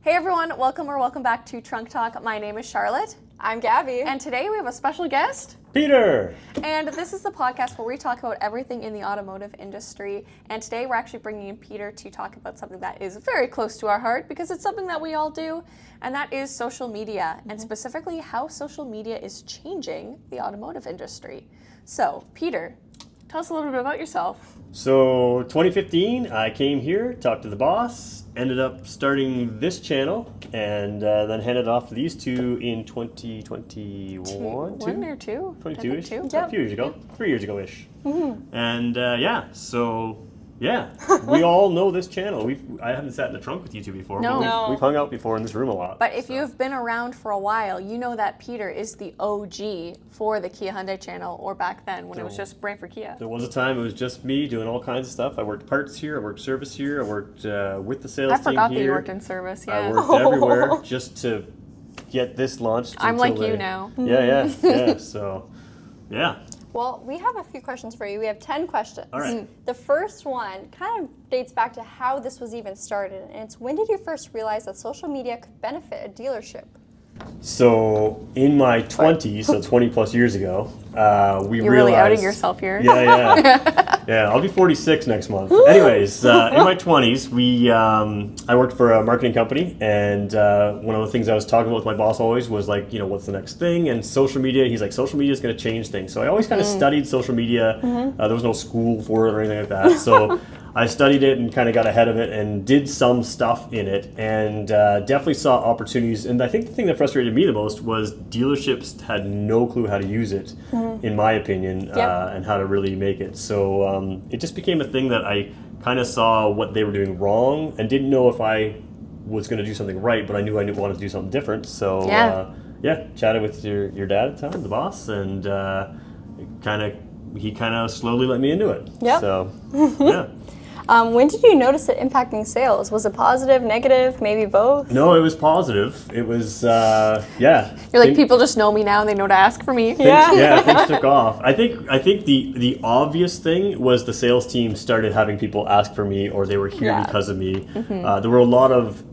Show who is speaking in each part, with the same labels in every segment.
Speaker 1: Hey everyone, welcome back to Trunk Talk. My name is Charlotte.
Speaker 2: I'm Gabby.
Speaker 1: And today we have a special guest.
Speaker 3: Peter!
Speaker 1: And this is the podcast where we talk about everything in the automotive industry. And today we're actually bringing in Peter to talk about something that is very close to our heart because it's something that we all do, and that is social media, and specifically how social media is changing the automotive industry. So, Peter, tell us a little bit about yourself.
Speaker 3: So, 2015, I came here, talked to the boss, ended up starting this channel, and then handed off to these two in 2021?
Speaker 1: One or two?
Speaker 3: 22-ish?
Speaker 1: Two.
Speaker 3: A few years ago. 3 years ago-ish. Mm-hmm. And we all know this channel. I haven't sat in the trunk with you two before, but we've hung out before in this room a lot.
Speaker 1: But if you've been around for a while, you know that Peter is the OG for the Kia Hyundai channel, or back then when it was just Brantford Kia.
Speaker 3: There was a time it was just me doing all kinds of stuff. I worked parts here, I worked service here, I worked with the sales team here.
Speaker 1: I forgot that you worked in service, yeah.
Speaker 3: I worked everywhere just to get this launched.
Speaker 1: I'm like you now.
Speaker 3: Yeah, so, yeah.
Speaker 2: Well, we have a few questions for you. We have 10 questions.
Speaker 3: All right.
Speaker 2: The first one kind of dates back to how this was even started, and it's when did you first realize that social media could benefit a dealership?
Speaker 3: So in my 20s, so 20 plus years ago, we
Speaker 1: You're
Speaker 3: realized... You're
Speaker 1: really outing yourself here.
Speaker 3: Yeah, I'll be 46 next month. Anyways, in my 20s, I worked for a marketing company, and one of the things I was talking about with my boss always was like, what's the next thing? And social media, he's like, social media is going to change things. So I always kind of studied social media. There was no school for it or anything like that. So I studied it and kind of got ahead of it and did some stuff in it, and definitely saw opportunities. And I think the thing that frustrated me the most was dealerships had no clue how to use it, in my opinion, and how to really make it. So it just became a thing that I kind of saw what they were doing wrong and didn't know if I was going to do something right, but I knew I wanted to do something different. So chatted with your dad at the time, the boss, and he kind of slowly let me into it.
Speaker 2: Yep.
Speaker 3: So, yeah.
Speaker 2: When did you notice it impacting sales? Was it positive, negative, maybe both?
Speaker 3: No, it was positive. It was, You're
Speaker 1: like, people just know me now and they know to ask for me.
Speaker 3: Things took off. I think the obvious thing was the sales team started having people ask for me, or they were here because of me. There were a lot of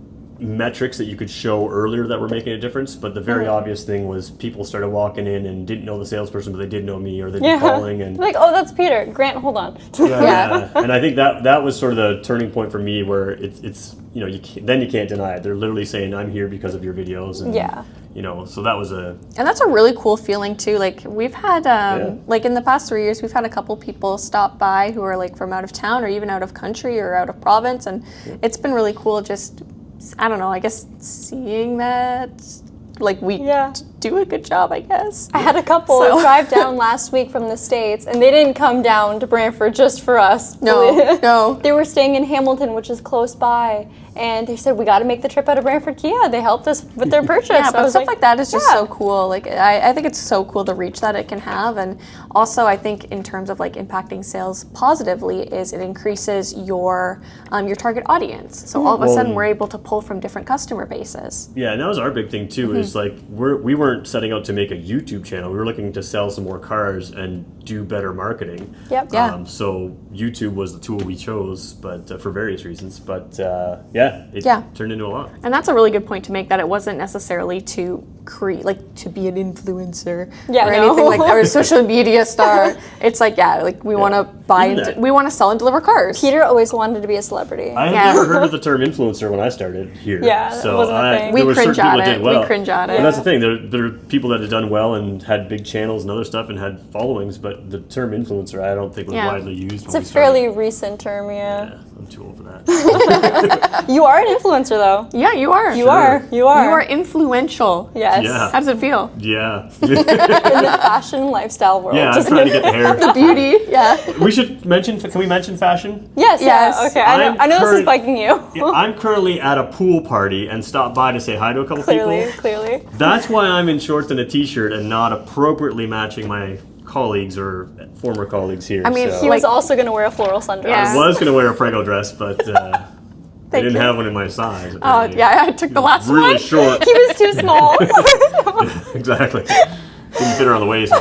Speaker 3: metrics that you could show earlier that were making a difference, but the very obvious thing was people started walking in and didn't know the salesperson, but they did know me, or they'd be calling and
Speaker 2: like, oh, that's Peter. Grant, hold on.
Speaker 3: And I think that was sort of the turning point for me, where it's you can't deny it. They're literally saying, I'm here because of your videos, and so that was and
Speaker 1: that's a really cool feeling too. Like, we've had like in the past 3 years, we've had a couple people stop by who are like from out of town or even out of country or out of province, and it's been really cool just, I don't know, I guess seeing that, like, we do a good job, I guess.
Speaker 2: I had a couple drive down last week from the States, and they didn't come down to Brantford just for us.
Speaker 1: No.
Speaker 2: They were staying in Hamilton, which is close by, and they said, we got to make the trip out of Brantford Kia. They helped us with their purchase.
Speaker 1: Yeah, but stuff like that is just so cool. Like, I think it's so cool, the reach that it can have, and also I think in terms of like impacting sales positively is it increases your target audience. So all of a sudden we're able to pull from different customer bases.
Speaker 3: Yeah, and that was our big thing too, is like we weren't setting out to make a YouTube channel. We were looking to sell some more cars and do better marketing.
Speaker 2: Yep.
Speaker 3: So YouTube was the tool we chose, but for various reasons. But it turned into a lot.
Speaker 1: And that's a really good point to make, that it wasn't necessarily to create, like, to be an influencer or anything like that, or a social media star. It's like, we want to buy, we want to sell and deliver cars.
Speaker 2: Peter always wanted to be a celebrity.
Speaker 3: I had never heard of the term influencer when I started here.
Speaker 2: Yeah,
Speaker 3: so
Speaker 2: it wasn't a thing.
Speaker 1: We cringe at it.
Speaker 3: But that's the thing. There are people that had done well and had big channels and other stuff and had followings, but the term influencer I don't think was widely used.
Speaker 2: It's a fairly recent term,
Speaker 3: Yeah, I'm too old for that.
Speaker 2: You are an influencer, though.
Speaker 1: Yeah, you are.
Speaker 2: You are. You are
Speaker 1: influential.
Speaker 2: Yes.
Speaker 3: Yeah.
Speaker 1: How does it feel?
Speaker 3: Yeah.
Speaker 2: In the fashion lifestyle world.
Speaker 3: Yeah, I'm trying to get the hair.
Speaker 1: The beauty. Yeah.
Speaker 3: We should mention. Can we mention fashion?
Speaker 2: Yes. Okay. I know this is bugging you.
Speaker 3: I'm currently at a pool party and stopped by to say hi to a couple people.
Speaker 2: Clearly.
Speaker 3: That's why I'm in shorts and a t-shirt and not appropriately matching my colleagues or former colleagues here.
Speaker 1: I mean,
Speaker 2: he was also going to wear a floral sundress.
Speaker 3: I was going to wear a prego dress, but they didn't have one in my size.
Speaker 1: Oh, I took the last one.
Speaker 3: Really short.
Speaker 2: He was too small.
Speaker 3: Exactly. Didn't fit around the waist.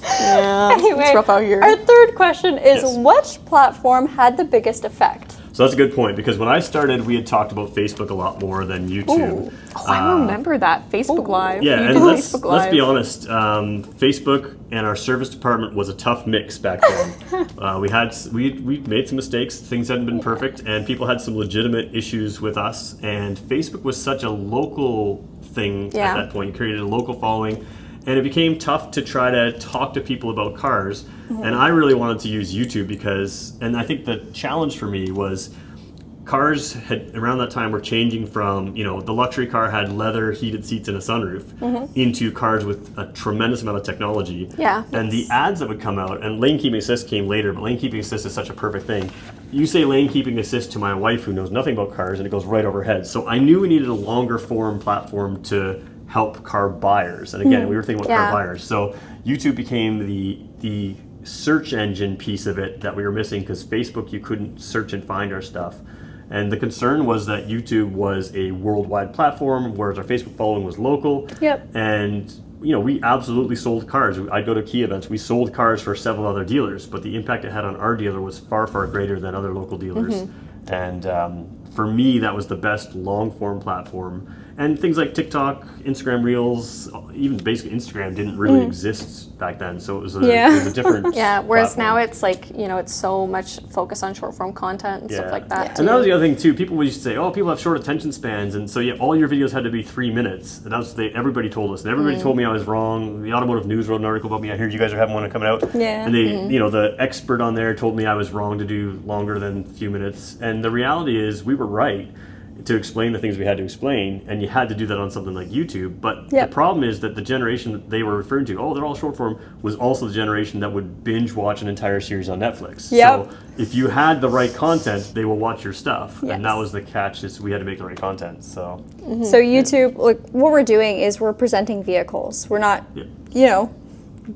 Speaker 1: Anyway, it's rough out here.
Speaker 2: Our third question is, which platform had the biggest effect?
Speaker 3: So So that's a good point, because when I started, we had talked about Facebook a lot more than YouTube.
Speaker 1: Ooh. Oh, I remember that. Facebook Live.
Speaker 3: Yeah,
Speaker 1: You
Speaker 3: and
Speaker 1: did
Speaker 3: let's
Speaker 1: Facebook Live.
Speaker 3: be honest. Facebook and our service department was a tough mix back then. We made some mistakes. Things hadn't been perfect, and people had some legitimate issues with us. And Facebook was such a local thing at that point. It created a local following, and it became tough to try to talk to people about cars. And I really wanted to use YouTube because, and I think the challenge for me was, cars had around that time were changing from, the luxury car had leather, heated seats, and a sunroof, into cars with a tremendous amount of technology.
Speaker 1: Yeah.
Speaker 3: And the ads that would come out, and lane keeping assist came later, but lane keeping assist is such a perfect thing. You say lane keeping assist to my wife, who knows nothing about cars, and it goes right over her head. So I knew we needed a longer form platform to help car buyers. And again, we were thinking about car buyers. So YouTube became the search engine piece of it that we were missing, because Facebook, you couldn't search and find our stuff. And the concern was that YouTube was a worldwide platform, whereas our Facebook following was local.
Speaker 2: Yep.
Speaker 3: And we absolutely sold cars. I'd go to key events. We sold cars for several other dealers, but the impact it had on our dealer was far, far greater than other local dealers. And for me, that was the best long-form platform. And things like TikTok, Instagram Reels, even basically Instagram didn't really exist back then. So it was a different
Speaker 1: whereas
Speaker 3: platform.
Speaker 1: now it's like, it's so much focus on short form content and stuff like that.
Speaker 3: And that was the other thing too. People used to say, people have short attention spans, and so all your videos had to be 3 minutes. And that was everybody told us. And everybody told me I was wrong. The Automotive News wrote an article about me. I heard you guys are having one coming out.
Speaker 2: Yeah.
Speaker 3: And they, the expert on there told me I was wrong to do longer than a few minutes. And the reality is we were right to explain the things we had to explain, and you had to do that on something like YouTube. But the problem is that the generation that they were referring to, they're all short form, was also the generation that would binge watch an entire series on Netflix.
Speaker 2: Yep.
Speaker 3: So if you had the right content, they will watch your stuff.
Speaker 2: Yes.
Speaker 3: And that was the catch, is we had to make the right content. So
Speaker 2: So YouTube, like, what we're doing is we're presenting vehicles. We're not,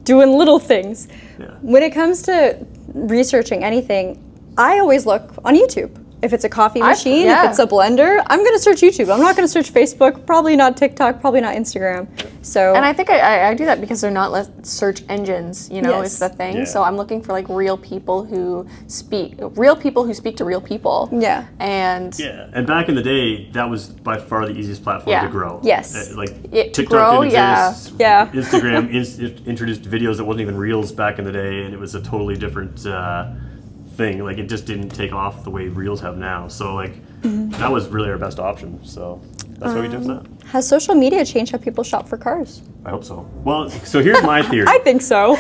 Speaker 2: doing little things.
Speaker 3: Yeah.
Speaker 2: When it comes to researching anything, I always look on YouTube. If it's a coffee machine, if it's a blender, I'm going to search YouTube. I'm not going to search Facebook, probably not TikTok, probably not Instagram. So,
Speaker 1: And I think I do that because they're not search engines, is the thing.
Speaker 3: Yeah.
Speaker 1: So I'm looking for like real people who speak to real people.
Speaker 2: Yeah.
Speaker 1: And
Speaker 3: and back in the day, that was by far the easiest platform to grow.
Speaker 2: Yes.
Speaker 3: Like
Speaker 1: to
Speaker 3: TikTok
Speaker 1: grow,
Speaker 3: didn't exist.
Speaker 2: Yeah.
Speaker 3: Instagram introduced videos that wasn't even Reels back in the day, and it was a totally different thing. Like, it just didn't take off the way Reels have now. So that was really our best option. So that's why we did that.
Speaker 2: has social media changed how people shop for cars?
Speaker 3: I hope so. Well, so here's my theory.
Speaker 2: I think so.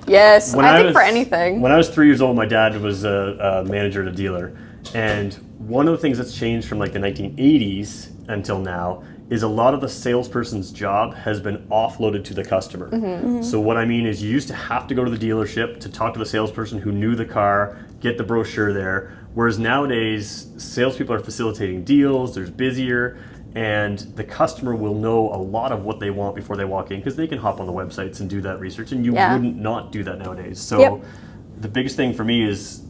Speaker 1: yes,
Speaker 3: When
Speaker 1: I think
Speaker 3: was-
Speaker 1: for anything.
Speaker 3: When I was 3 years old, my dad was a manager at a dealer. And one of the things that's changed from like the 1980s until now is a lot of the salesperson's job has been offloaded to the customer. So what I mean is, you used to have to go to the dealership to talk to the salesperson who knew the car, get the brochure there. Whereas nowadays, salespeople are facilitating deals, there's busier, and the customer will know a lot of what they want before they walk in, because they can hop on the websites and do that research, and you wouldn't not do that nowadays. So the biggest thing for me is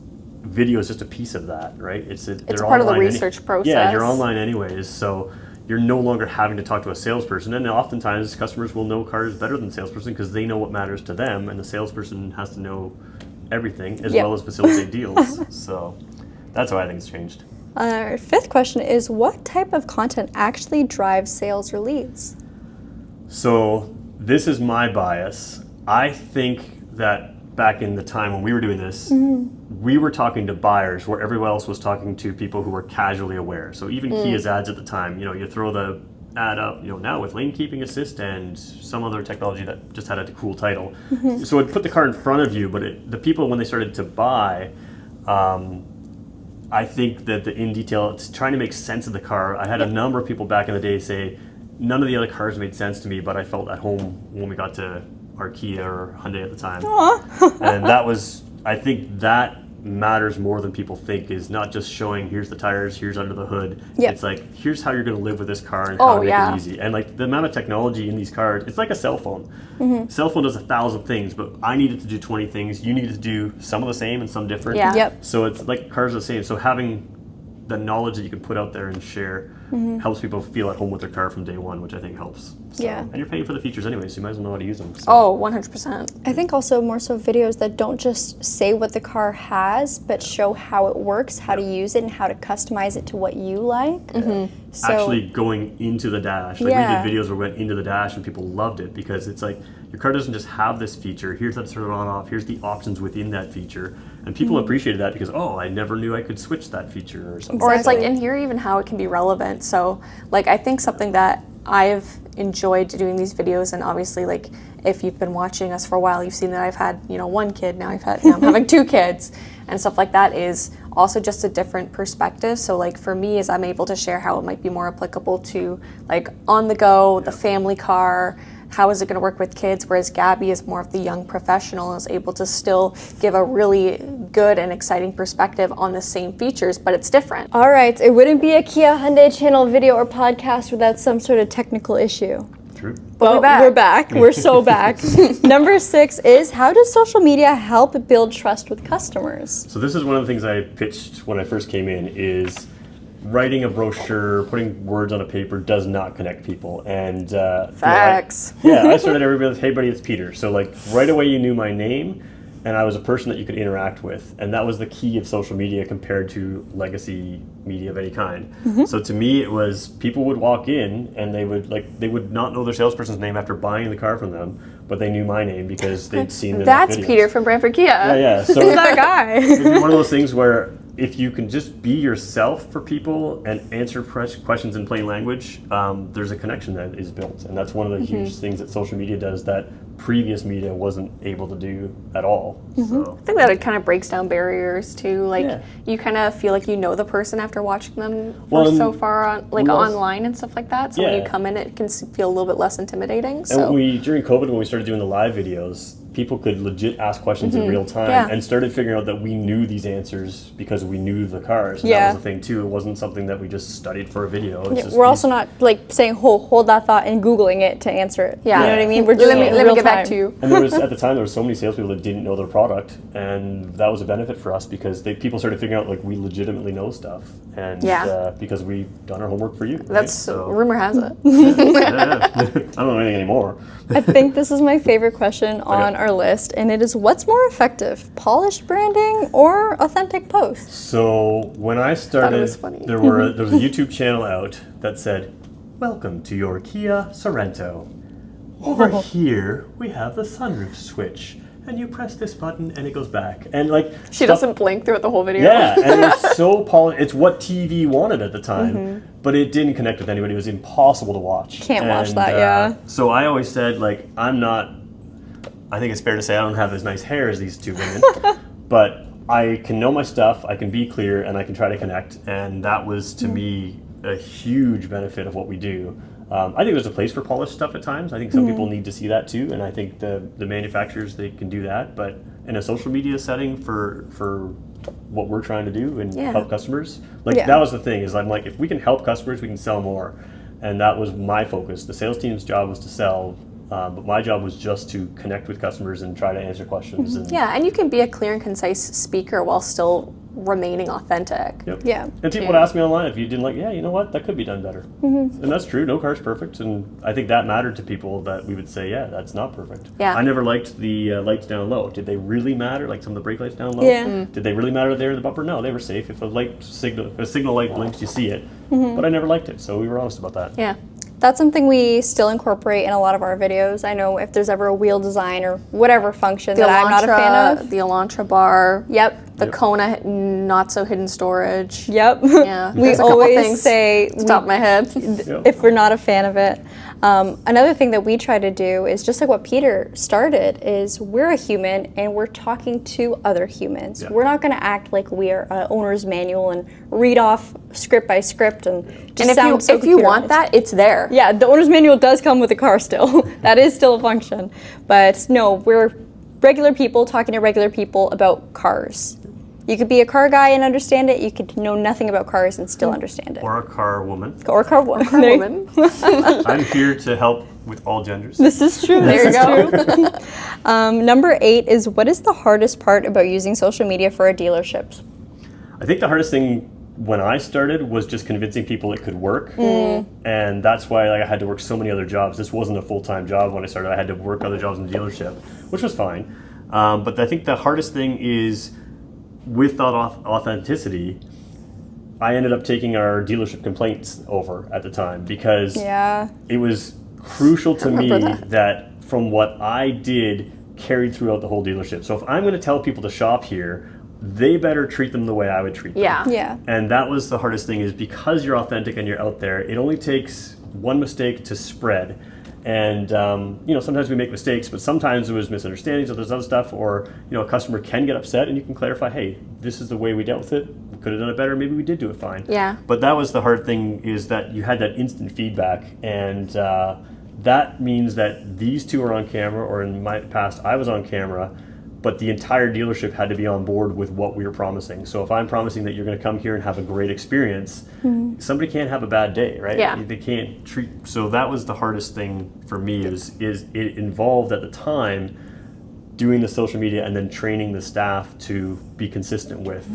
Speaker 3: video is just a piece of that, right?
Speaker 1: It's part of the research process.
Speaker 3: Yeah, you're online anyways, so you're no longer having to talk to a salesperson. And oftentimes customers will know cars better than the salesperson because they know what matters to them, and the salesperson has to know everything as well as facilitate deals. So that's why I think it's changed.
Speaker 2: Our fifth question is, what type of content actually drives sales or leads?
Speaker 3: So this is my bias. I think that back in the time when we were doing this, we were talking to buyers where everyone else was talking to people who were casually aware. So even Kia's ads at the time, you throw the ad up, now with lane keeping assist and some other technology that just had a cool title. So it put the car in front of you, but the people, when they started to buy, I think that the in detail, it's trying to make sense of the car. I had a number of people back in the day say, none of the other cars made sense to me, but I felt at home when we got to our Kia or Hyundai at the time. And that was, I think that matters more than people think, is not just showing here's the tires, here's under the hood. It's like, here's how you're going to live with this car and how to make it easy. And like the amount of technology in these cars, it's like a cell phone. Cell phone does 1,000 things, but I needed to do 20 things. You needed to do some of the same and some different.
Speaker 1: Yeah.
Speaker 2: Yep.
Speaker 3: So it's like cars are the same. So having the knowledge that you can put out there and share helps people feel at home with their car from day one, which I think helps. So,
Speaker 2: Yeah.
Speaker 3: And you're paying for the features anyway, so you might as well know how to use them. So.
Speaker 1: Oh, 100%.
Speaker 2: I think also more so videos that don't just say what the car has, but show how it works, how to use it, and how to customize it to what you like. So,
Speaker 3: Actually going into the dash. Like
Speaker 2: Yeah.
Speaker 3: we did videos where we went into the dash and people loved it because it's like your car doesn't just have this feature. Here's how to turn it on off. Here's the options within that feature. And people appreciated that because, oh, I never knew I could switch that feature or something.
Speaker 1: Or it's like,
Speaker 2: Exactly.
Speaker 1: and here even how it can be relevant. So, like, I think something that I've enjoyed doing these videos, and obviously, like, if you've been watching us for a while, you've seen that I've had, you know, one kid, now I'm having 2 kids, and stuff like that is also just a different perspective. So, like, for me, is I'm able to share how it might be more applicable to, like, on the go, the family car. How is it going to work with kids? Whereas Gabby is more of the young professional and is able to still give a really good and exciting perspective on the same features, but it's different.
Speaker 2: all right, it wouldn't be a Kia Hyundai channel video or podcast without some sort of technical issue.
Speaker 3: True.
Speaker 2: But we're back. We're so back. Number 6 is, how does social media help build trust with customers?
Speaker 3: So this is one of the things I pitched when I first came in is writing a brochure, putting words on a paper does not connect people. And
Speaker 1: Facts.
Speaker 3: I started everybody with, hey buddy, it's Peter. So like right away you knew my name and I was a person that you could interact with. And that was the key of social media compared to legacy media of any kind. So to me it was people would walk in and they would not know their salesperson's name after buying the car from them, but they knew my name because they'd seen the
Speaker 1: That's
Speaker 3: videos.
Speaker 1: Peter from Brantford Kia.
Speaker 3: Yeah. So
Speaker 2: Who's that guy?
Speaker 3: it's one of those things where if you can just be yourself for people and answer questions in plain language, there's a connection that is built. And that's one of the huge things that social media does that previous media wasn't able to do at all. So,
Speaker 1: I think that it kind of breaks down barriers too. Like
Speaker 3: Yeah.
Speaker 1: you kind of feel like you know the person after watching them
Speaker 3: Well,
Speaker 1: for
Speaker 3: and
Speaker 1: so far on, like
Speaker 3: we also-
Speaker 1: online and stuff like that. So when you
Speaker 3: Yeah.
Speaker 1: come in, it can feel a little bit less intimidating.
Speaker 3: and
Speaker 1: So
Speaker 3: during COVID, when we started doing the live videos, people could legit ask questions in real time
Speaker 1: Yeah.
Speaker 3: and started figuring out that we knew these answers because we knew the cars. And
Speaker 2: Yeah.
Speaker 3: that was the thing too. It wasn't something that we just studied for a video. It's just
Speaker 2: We're also not like saying hold that thought and Googling it to answer it.
Speaker 1: yeah,
Speaker 2: You know what I mean? We're doing it in
Speaker 1: let
Speaker 2: real
Speaker 1: me get
Speaker 2: time.
Speaker 1: back to you.
Speaker 3: And there was at the time there was so many salespeople that didn't know their product, and that was a benefit for us because people started figuring out like we legitimately know stuff, and
Speaker 1: Yeah.
Speaker 3: because we've done our homework for you. Right?
Speaker 1: That's
Speaker 3: so.
Speaker 1: rumor has it.
Speaker 3: Yeah. I don't know anything anymore.
Speaker 2: I think this is my favorite question on our list, and it is, what's more effective, polished branding or authentic posts?
Speaker 3: So when I started,
Speaker 1: was funny.
Speaker 3: there was a YouTube channel out that said, "Welcome to your Kia Sorento. Over here we have the sunroof switch, and you press this button and it goes back." And like
Speaker 1: She doesn't blink throughout the whole video.
Speaker 3: Yeah, and it's so polished. It's what TV wanted at the time, but it didn't connect with anybody. It was impossible to watch.
Speaker 2: Can't watch
Speaker 3: And,
Speaker 2: that, yeah.
Speaker 3: So I always said, like, I think it's fair to say I don't have as nice hair as these two women, but I can know my stuff, I can be clear, and I can try to connect. And that was, to me, a huge benefit of what we do. I think there's a place for polished stuff at times. I think some people need to see that too, and I think the manufacturers, they can do that. But in a social media setting for what we're trying to do and
Speaker 1: Yeah.
Speaker 3: help customers, like
Speaker 2: Yeah.
Speaker 3: that was the thing, is I'm like, if we can help customers, we can sell more. And that was my focus. The sales team's job was to sell, but my job was just to connect with customers and try to answer questions. And,
Speaker 1: Yeah, and you can be a clear and concise speaker while still remaining authentic.
Speaker 3: Yep.
Speaker 2: Yeah.
Speaker 3: And people would ask me online if you didn't like, yeah, you know what, that could be done better. And that's true. No car's perfect. And I think that mattered to people, that we would say, yeah, that's not perfect.
Speaker 1: Yeah.
Speaker 3: I never liked the lights down low. Did they really matter? Like some of the brake lights down low?
Speaker 2: Yeah.
Speaker 3: Did they really matter there in the bumper? No, they were safe. If a signal light blinks, you see it. But I never liked it. So we were honest about that.
Speaker 1: Yeah.
Speaker 2: That's something we still incorporate in a lot of our videos. I know if there's ever a wheel design or whatever function
Speaker 1: The
Speaker 2: that I'm not a fan of.
Speaker 1: The Elantra bar.
Speaker 2: Yep.
Speaker 1: The
Speaker 3: Yep.
Speaker 1: Kona not so hidden storage.
Speaker 2: Yep.
Speaker 1: Yeah.
Speaker 2: We
Speaker 1: there's a couple
Speaker 2: always
Speaker 1: things
Speaker 2: say
Speaker 1: off the top of my head.
Speaker 3: Yep.
Speaker 2: if we're not a fan of it. Another thing that we try to do is just like what Peter started, is we're a human and we're talking to other humans.
Speaker 3: Yeah.
Speaker 2: We're not going to act like we are an owner's manual and read off script by script and just
Speaker 1: And if
Speaker 2: sound so
Speaker 1: if you want
Speaker 2: computerized.
Speaker 1: that, it's there.
Speaker 2: Yeah, the owner's manual does come with the car still. That is still a function. But no, we're regular people talking to regular people about cars. You could be a car guy and understand it. You could know nothing about cars and still understand it.
Speaker 3: Or a car woman.
Speaker 2: Or a car woman.
Speaker 1: Car woman.
Speaker 3: I'm here to help with all genders.
Speaker 2: This is true.
Speaker 1: There you
Speaker 2: This is true. Number 8 is, what is the hardest part about using social media for a dealership?
Speaker 3: I think the hardest thing when I started was just convincing people it could work, and that's why I had to work so many other jobs. This wasn't a full-time job when I started. I had to work other jobs in the dealership, which was fine. But I think the hardest thing is with that authenticity. I ended up taking our dealership complaints over at the time because it was crucial to me that from what I did carried throughout the whole dealership. So if I'm going to tell people to shop here, they better treat them the way I would treat them.
Speaker 2: Yeah.
Speaker 3: And that was the hardest thing, is because you're authentic and you're out there, it only takes one mistake to spread. And sometimes we make mistakes, but sometimes there was misunderstandings or there's other stuff, or a customer can get upset and you can clarify, hey, this is the way we dealt with it. We could have done it better. Maybe we did do it fine.
Speaker 1: Yeah.
Speaker 3: But that was the hard thing, is that you had that instant feedback, and that means that these two are on camera, or in my past, I was on camera, but the entire dealership had to be on board with what we were promising. So if I'm promising that you're going to come here and have a great experience, somebody can't have a bad day, right?
Speaker 1: Yeah.
Speaker 3: They can't treat. So that was the hardest thing for me. Is it involved at the time doing the social media and then training the staff to be consistent with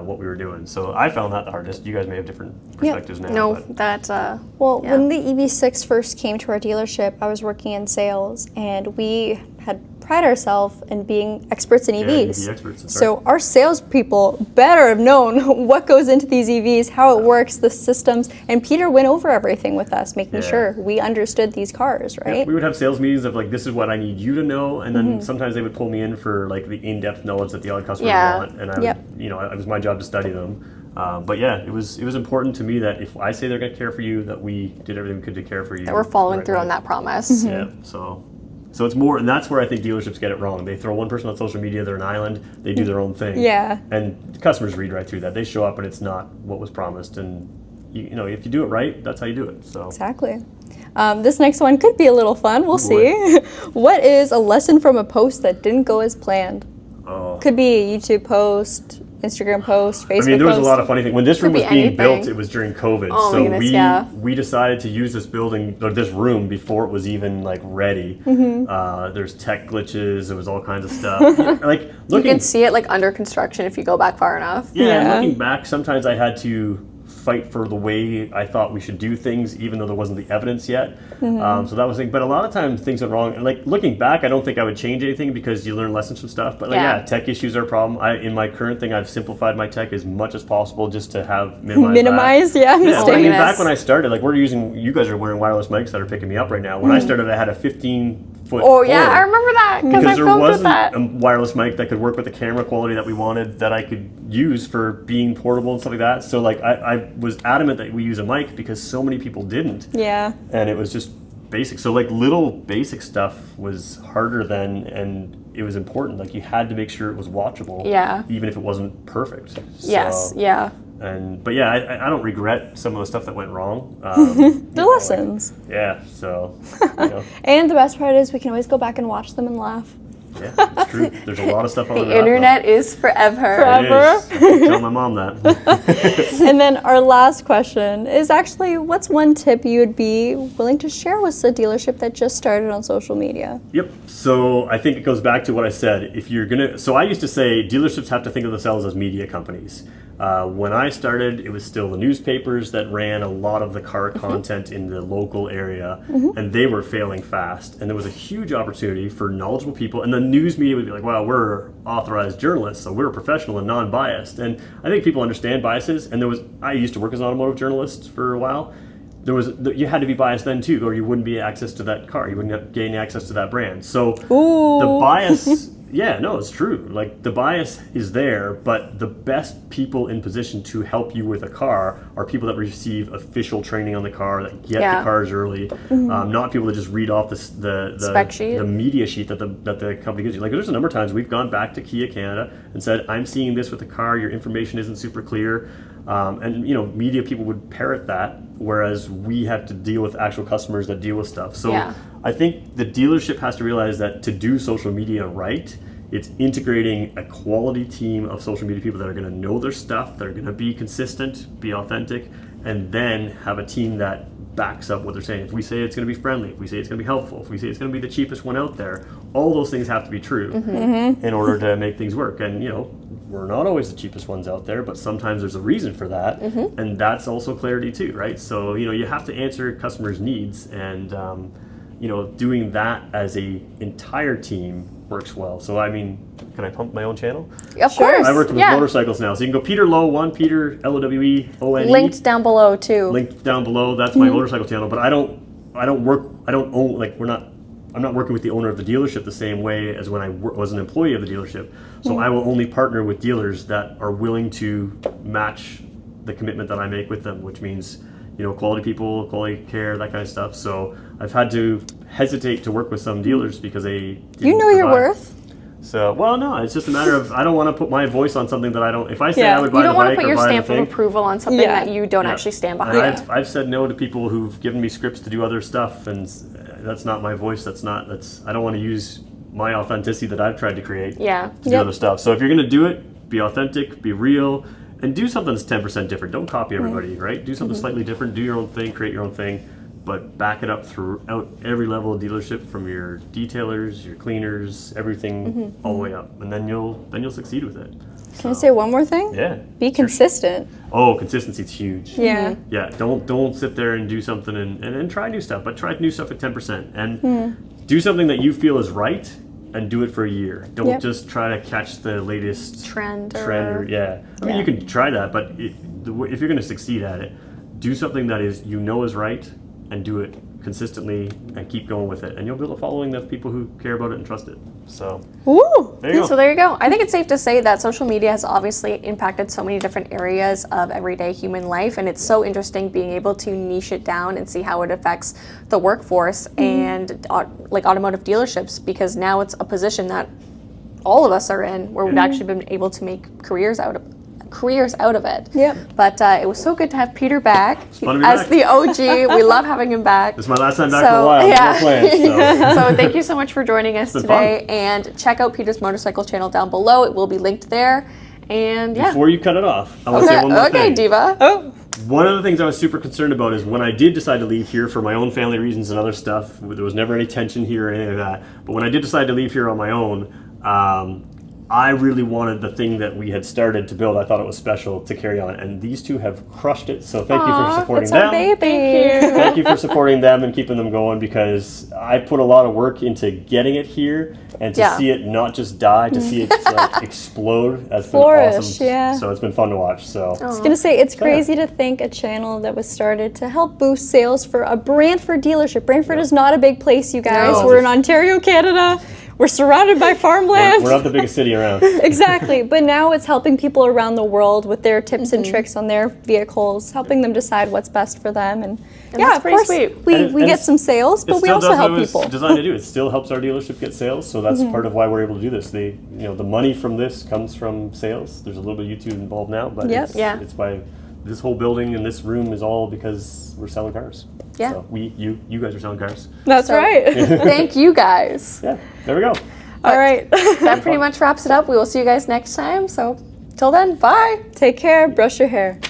Speaker 3: what we were doing. So I found that the hardest. You guys may have different perspectives now.
Speaker 1: No,
Speaker 3: but.
Speaker 1: that.
Speaker 2: Well, when the EV6 first came to our dealership, I was working in sales, and we had pride ourselves in being experts in EVs.
Speaker 3: EV experts, that's
Speaker 2: so
Speaker 3: right.
Speaker 2: our salespeople better have known what goes into these EVs, how it works, the systems, and Peter went over everything with us, making sure we understood these cars, right?
Speaker 3: Yeah, we would have sales meetings of like, this is what I need you to know, and then sometimes they would pull me in for like the in-depth knowledge that the other customers want, and I would, it was my job to study them. But yeah, it was important to me that if I say they're going to care for you, that we did everything we could to care for you.
Speaker 1: That we're following through on that promise.
Speaker 3: Yeah, so it's more, and that's where I think dealerships get it wrong. They throw one person on social media, they're an island, they do their own thing.
Speaker 2: Yeah.
Speaker 3: And the customers read right through that. They show up and it's not what was promised, and if you do it right, that's how you do it. So
Speaker 2: Exactly. This next one could be a little fun. We'll see. What is a lesson from a post that didn't go as planned? Could be a YouTube post, Instagram post, Facebook post.
Speaker 3: I mean, there was a lot of funny things. When this room was being
Speaker 1: anything.
Speaker 3: built, it was during COVID.
Speaker 1: Oh
Speaker 3: so
Speaker 1: my goodness,
Speaker 3: we decided to use this building, or this room, before it was even like ready. There's tech glitches. There was all kinds of stuff. Like
Speaker 1: You can see it like under construction if you go back far enough.
Speaker 3: And looking back, sometimes I had to fight for the way I thought we should do things, even though there wasn't the evidence yet. So that was the thing. But a lot of times things went wrong. And like looking back, I don't think I would change anything because you learn lessons from stuff. But like, tech issues are a problem. In my current thing, I've simplified my tech as much as possible just to have
Speaker 2: minimize mistakes.
Speaker 3: I mean, back when I started, like you guys are wearing wireless mics that are picking me up right now. When I started, I had a 15-foot cord.
Speaker 1: I remember that because I filmed with that.
Speaker 3: There wasn't a wireless mic that could work with the camera quality that we wanted, that I could use for being portable and stuff like that. So like I was adamant that we use a mic because so many people didn't.
Speaker 2: Yeah.
Speaker 3: And it was just basic. So like little basic stuff was harder then, and it was important. Like you had to make sure it was watchable. Yeah. Even if it wasn't perfect. So,
Speaker 1: yes. Yeah.
Speaker 3: But I don't regret some of the stuff that went wrong.
Speaker 2: They're lessons.
Speaker 3: So.
Speaker 2: And the best part is we can always go back and watch them and laugh.
Speaker 3: Yeah, it's true. There's a lot of stuff on
Speaker 1: the internet is forever.
Speaker 2: Forever.
Speaker 3: Tell my mom that.
Speaker 2: And then our last question is actually, what's one tip you would be willing to share with a dealership that just started on social media?
Speaker 3: Yep. So I think it goes back to what I said. So I used to say dealerships have to think of themselves as media companies. When I started, it was still the newspapers that ran a lot of the car content in the local area, and they were failing fast. And there was a huge opportunity for knowledgeable people, and the news media would be like, wow, we're authorized journalists, so we're professional and non-biased. And I think people understand biases, and I used to work as an automotive journalist for a while. You had to be biased then too, or you wouldn't be access to that car. You wouldn't gain access to that brand. So the bias... Yeah, no, it's true. Like the bias is there, but the best people in position to help you with a car are people that receive official training on the car, that get the cars early, not people that just read off the
Speaker 1: spec sheet,
Speaker 3: the media sheet that the company gives you. Like there's a number of times we've gone back to Kia Canada and said, I'm seeing this with the car, your information isn't super clear. And media people would parrot that, whereas we have to deal with actual customers that deal with stuff. So I think the dealership has to realize that to do social media right, it's integrating a quality team of social media people that are going to know their stuff, that are going to be consistent, be authentic, and then have a team that backs up what they're saying. If we say it's going to be friendly, if we say it's going to be helpful, if we say it's going to be the cheapest one out there, all those things have to be true in order to make things work. And we're not always the cheapest ones out there, but sometimes there's a reason for that, and that's also clarity too, right? So you have to answer customers' needs, and doing that as a entire team works well. So I mean, can I pump my own channel?
Speaker 1: Of course.
Speaker 3: I work with motorcycles now, so you can go Peter Lowe1, Peter LOWEONE.
Speaker 1: Linked down below too.
Speaker 3: Linked down below. That's my motorcycle channel, but I don't own, like I'm not working with the owner of the dealership the same way as when I was an employee of the dealership. So I will only partner with dealers that are willing to match the commitment that I make with them, which means, quality people, quality care, that kind of stuff. So I've had to hesitate to work with some dealers because they didn't
Speaker 2: your
Speaker 3: provide.
Speaker 2: worth.
Speaker 3: So, no, it's just a matter of I don't want to put my voice on something that I don't. If I say I would buy
Speaker 1: you don't
Speaker 3: the
Speaker 1: want to
Speaker 3: bike
Speaker 1: put
Speaker 3: or
Speaker 1: your
Speaker 3: buy the
Speaker 1: stamp of
Speaker 3: thing,
Speaker 1: approval on something that you don't actually stand behind.
Speaker 3: and I've said no to people who've given me scripts to do other stuff, and that's not my voice. I don't want to use my authenticity that I've tried to create to do other stuff. So if you're going to do it, be authentic, be real, and do something that's 10% different. Don't copy everybody, right? Do something slightly different. Do your own thing. Create your own thing. But back it up throughout every level of dealership, from your detailers, your cleaners, everything, all the way up, and then you'll succeed with it.
Speaker 2: Can I say one more thing?
Speaker 3: Yeah.
Speaker 2: Be consistent.
Speaker 3: Oh, consistency is huge.
Speaker 2: Yeah.
Speaker 3: Yeah. Don't sit there and do something and try new stuff, but try new stuff at 10%, and do something that you feel is right, and do it for a year. Don't just try to catch the latest
Speaker 1: trend.
Speaker 3: I mean, you can try that, but if you're going to succeed at it, do something that is right, and do it consistently and keep going with it, and you'll build a following of people who care about it and trust it. So there you go.
Speaker 1: So there you go. I think it's safe to say that social media has obviously impacted so many different areas of everyday human life, and it's so interesting being able to niche it down and see how it affects the workforce and like automotive dealerships, because now it's a position that all of us are in where we've actually been able to make careers out of it.
Speaker 2: Yep.
Speaker 1: But it was so good to have Peter back
Speaker 3: fun to be
Speaker 1: as
Speaker 3: back.
Speaker 1: the OG. We love having him back.
Speaker 3: This is my last time back for a while. No plans,
Speaker 1: So thank you so much for joining us today. And check out Peter's motorcycle channel down below. It will be linked there. And
Speaker 3: Before you cut it off, I want to say one more thing.
Speaker 1: Okay, Diva.
Speaker 2: Oh.
Speaker 3: One of the things I was super concerned about is when I did decide to leave here for my own family reasons and other stuff, there was never any tension here or anything like that. But when I did decide to leave here on my own, I really wanted the thing that we had started to build. I thought it was special to carry on, and these two have crushed it. So thank you for supporting
Speaker 2: It's
Speaker 3: them.
Speaker 2: our baby.
Speaker 1: Thank you.
Speaker 3: Thank you for supporting them and keeping them going, because I put a lot of work into getting it here, and to see it not just die, to see it like explode has been
Speaker 2: Flourish,
Speaker 3: awesome.
Speaker 2: yeah.
Speaker 3: So it's been fun to watch. So
Speaker 2: I was gonna say, it's crazy to think a channel that was started to help boost sales for a Brantford dealership. Brantford is not a big place, you guys.
Speaker 3: No.
Speaker 2: We're in Ontario, Canada. We're surrounded by farmland.
Speaker 3: we're not the biggest city around.
Speaker 2: Exactly, but now it's helping people around the world with their tips and tricks on their vehicles, helping them decide what's best for them. And yeah,
Speaker 1: that's
Speaker 2: of
Speaker 1: pretty
Speaker 2: course,
Speaker 1: sweet.
Speaker 2: we get some sales, but we also help people.
Speaker 3: It's designed to do. It still helps our dealership get sales, so that's part of why we're able to do this. The money from this comes from sales. There's a little bit of YouTube involved now, but it's by this whole building and this room is all because we're selling cars.
Speaker 1: Yeah.
Speaker 3: So you guys are selling cars.
Speaker 2: That's right.
Speaker 1: Thank you guys.
Speaker 3: Yeah. There we go.
Speaker 2: All right.
Speaker 1: That pretty much wraps it up. We will see you guys next time. So till then, bye.
Speaker 2: Take care. Brush your hair.